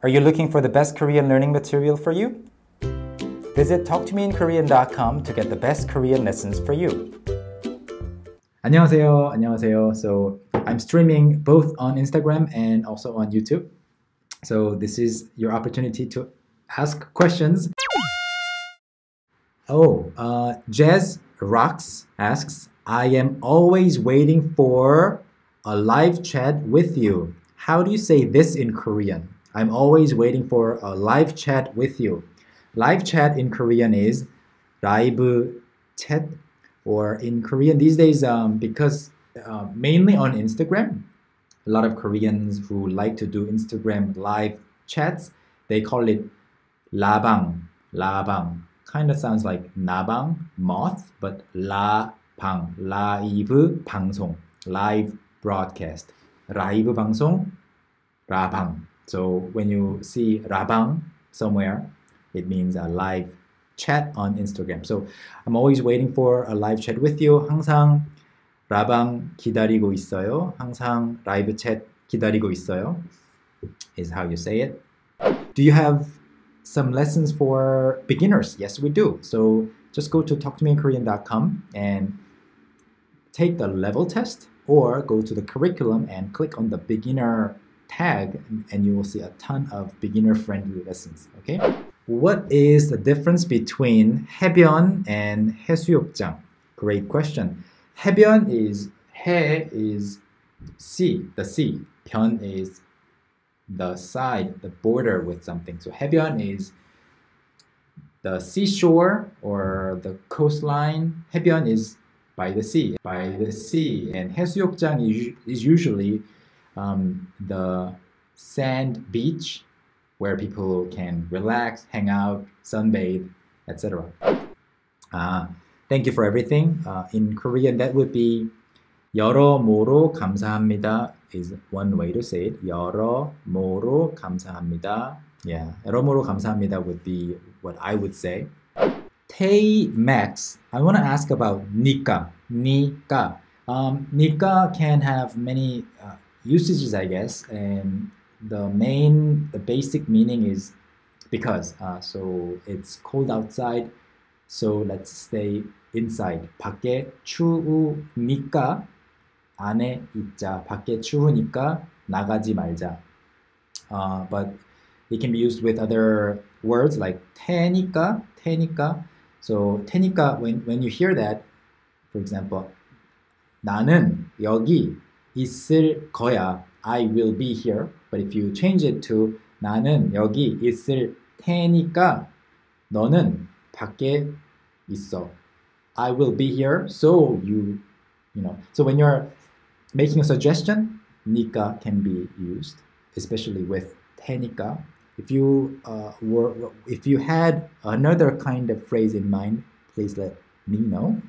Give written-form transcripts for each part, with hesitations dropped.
Are you looking for the best Korean learning material for you? Visit talktomeinkorean.com to get the best Korean lessons for you. 안녕하세요. 안녕하세요. So I'm streaming both on Instagram and also on YouTube. So this is your opportunity to ask questions. Jazz Rocks asks, I am always waiting for a live chat with you. How do you say this in Korean? I'm always waiting for a live chat with you. Live chat in Korean is 라이브 chat, or in Korean these days, because mainly on Instagram, a lot of Koreans who like to do Instagram live chats, they call it 라방, 라방. Kind of sounds like 나방, moth, but 라방, 라이브 방송, live broadcast. 라이브 방송, 라방. So when you see 라방 somewhere, it means a live chat on Instagram. So I'm always waiting for a live chat with you. 항상 라방 기다리고 있어요. 항상 라이브 chat 기다리고 있어요. Is how you say it. Do you have some lessons for beginners? Yes, we do. So just go to talktomeinkorean.com and take the level test, or go to the curriculum and click on the beginner tag, and you will see a ton of beginner-friendly lessons. Okay? What is the difference between 해변 and 해수욕장? Great question. 해변 is, 해 is sea, the sea. 변 is the side, the border with something. So 해변 is the seashore or the coastline. 해변 is by the sea, by the sea. And 해수욕장 is usually the sand beach where people can relax, hang out, sunbathe, etc. Thank you for everything. In Korean, that would be 여러모로 감사합니다 is one way to say it. 여러모로 감사합니다. Yeah, 여러모로 감사합니다 would be what I would say. Tay Max, I want to ask about 니까. 니까. 니까 can have many usages, I guess, and the basic meaning is because. So it's cold outside, so let's stay inside. 밖에 추우니까 안에 있자. 밖에 추우니까 나가지 말자. But it can be used with other words like 태니까, 태니까. So 태니까, when you hear that, for example, 나는 여기 있을 거야. I will be here. But if you change it to 나는 여기 있을 테니까 너는 밖에 있어. I will be here, so you know. So when you're making a suggestion, 니까 can be used, especially with 테니까. If you had another kind of phrase in mind, please let me know.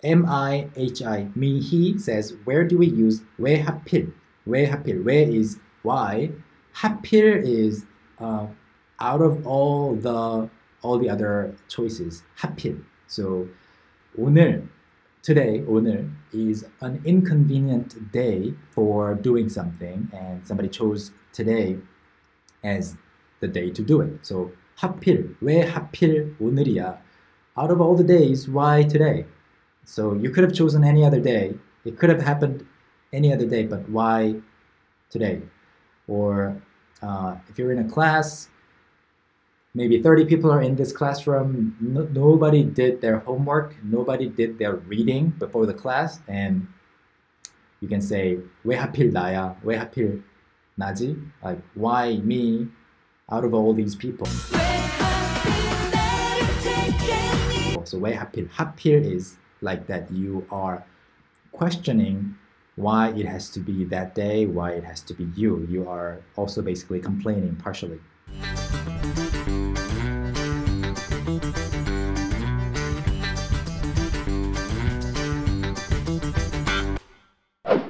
M-I-H-I, 미희 says, where do we use 왜 하필? 왜 하필? 왜 is why. 하필 is out of all the other choices. 하필. So today, 오늘 is an inconvenient day for doing something, and somebody chose today as the day to do it. So 하필, 왜 하필 오늘이야? Out of all the days, why today? So you could have chosen any other day. It could have happened any other day, but why today? Or if you're in a class, maybe 30 people are in this classroom, nobody did their homework, nobody did their reading before the class, and you can say, 왜 하필 나야? 왜 하필 나지? Like, why me out of all these people? So 왜 하필? 하필 is like that you are questioning why it has to be that day, why it has to be you. You are also basically complaining partially.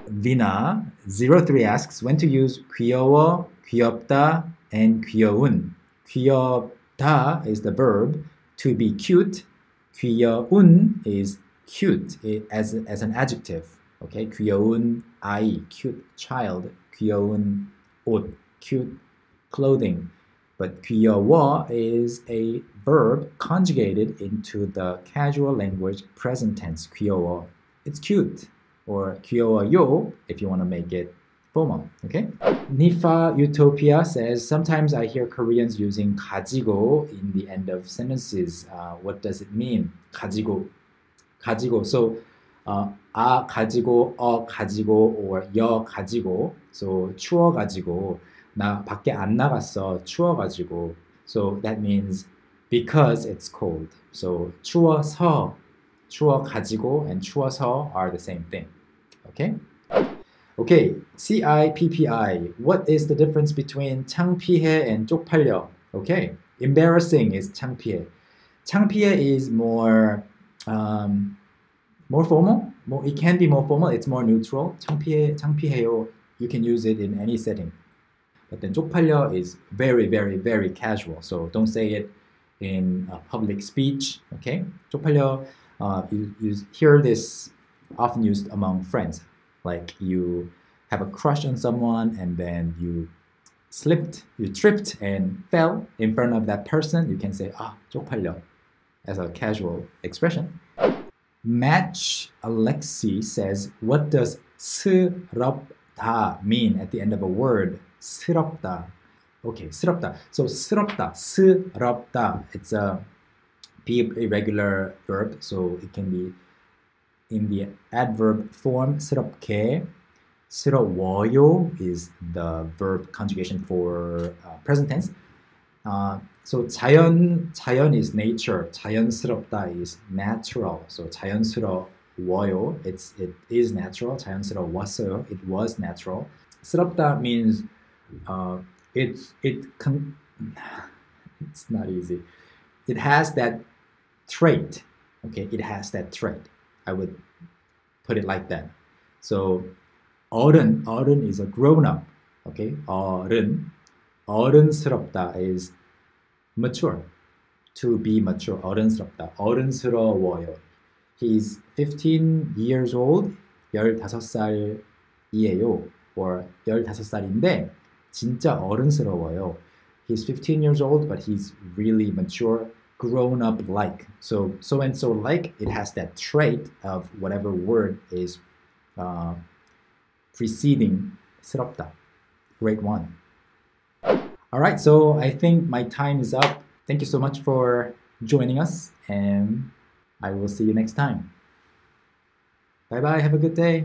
Vina03 asks when to use 귀여워, 귀엽다, and 귀여운. 귀엽다 is the verb, to be cute. 귀여운 is cute as an adjective. Okay, 귀여운 아이, cute child. 귀여운 옷, cute clothing. But 귀여워 is a verb conjugated into the casual language present tense. 귀여워. It's cute. Or 귀여워요 if you want to make it formal. Okay? Nifa Utopia says, sometimes I hear Koreans using 가지고 in the end of sentences. What does it mean? 가지고. 가지고. So, 아 가지고, 가지고, or 여 가지고. So, 추워 가지고. 나 밖에 안 나갔어. 추워 가지고. So, that means because it's cold. So, 추워서, 추워 가지고 and 추워서 are the same thing. Okay? Okay, CIPPI. What is the difference between 창피해 and 쪽팔려? Okay, embarrassing is 창피해. 창피해 is more formal. It can be more formal. It's more neutral. 창피해요. You can use it in any setting. But then 쪽팔려 is very, very, very casual. So don't say it in public speech. Okay, 쪽팔려. You hear this often used among friends. Like you have a crush on someone and then you tripped and fell in front of that person. You can say, 쪽팔려, as a casual expression. Match Alexi says, what does 스럽다 mean at the end of a word? 스럽다. Okay, 스럽다. So 스럽다, 스럽다. It's a irregular verb, so it can be in the adverb form. 스럽게. 스러워요 is the verb conjugation for present tense. So 자연 is nature. 자연스럽다 is natural. So 자연스러워요, it is natural. 자연스러웠어요, it was natural. 스럽다 means it's not easy. It has that trait. Okay, it has that trait. I would put it like that. So 어른 is a grown-up. Okay, 어른스럽다 is mature. To be mature. 어른스럽다. 어른스러워요. He's 15 years old. 15살이에요. or 15살인데 진짜 어른스러워요. He's 15 years old, but he's really mature, grown up like. So and so like, it has that trait of whatever word is preceding 스럽다. Great one. All right, so I think my time is up. Thank you so much for joining us, and I will see you next time. Bye bye, have a good day.